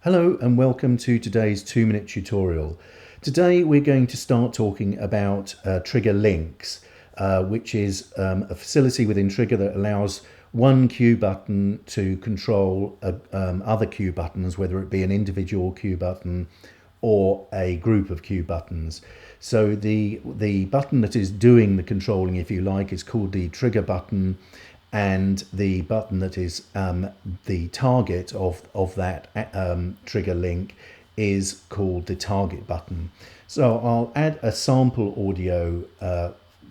Hello and welcome to today's 2-minute tutorial. Today we're going to start talking about Trigger Links, which is a facility within Trigger that allows one cue button to control other cue buttons, whether it be an individual cue button or a group of cue buttons. So the button that is doing the controlling, if you like, is called the trigger button, and the button that is the target of that trigger link is called the target button. So I'll add a sample audio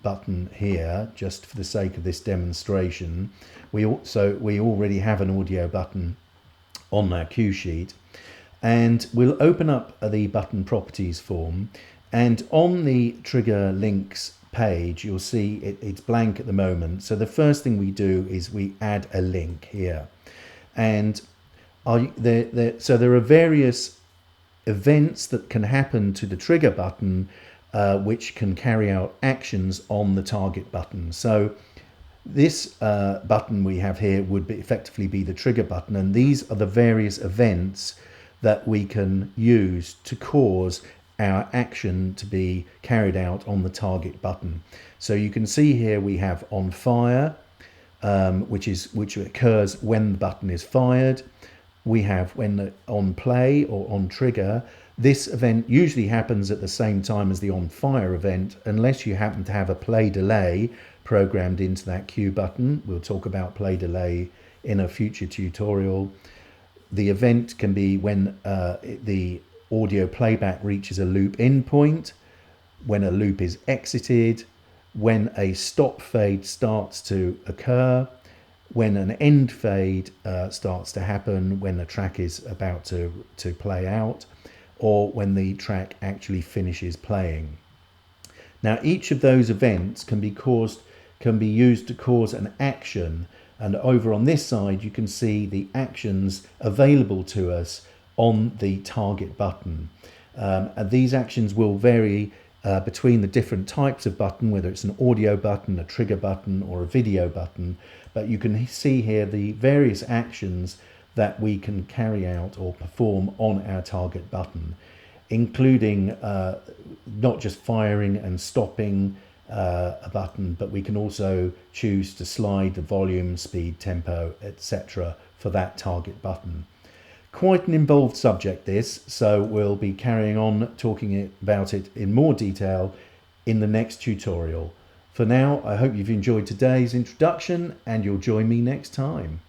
button here just for the sake of this demonstration. We already have an audio button on our cue sheet, and we'll open up the button properties form, and on the trigger links page you'll see it's blank at the moment. So the first thing we do is we add a link here, and so there are various events that can happen to the trigger button which can carry out actions on the target button. So this button we have here would effectively be the trigger button, and these are the various events that we can use to cause our action to be carried out on the target button. So you can see here we have on fire, which occurs when the button is fired. We have on play or on trigger. This event usually happens at the same time as the on fire event, unless you happen to have a play delay programmed into that cue button. We'll talk about play delay in a future tutorial. The event can be when the audio playback reaches a loop in point, when a loop is exited, when a stop fade starts to occur, when an end fade starts to happen, when the track is about to play out, or when the track actually finishes playing. Now each of those events can be used to cause an action, and over on this side you can see the actions available to us on the target button. And these actions will vary between the different types of button, whether it's an audio button, a trigger button, or a video button. But you can see here the various actions that we can carry out or perform on our target button, including not just firing and stopping a button, but we can also choose to slide the volume, speed, tempo, etc. for that target button. Quite an involved subject this, so we'll be carrying on talking about it in more detail in the next tutorial. For now, I hope you've enjoyed today's introduction and you'll join me next time.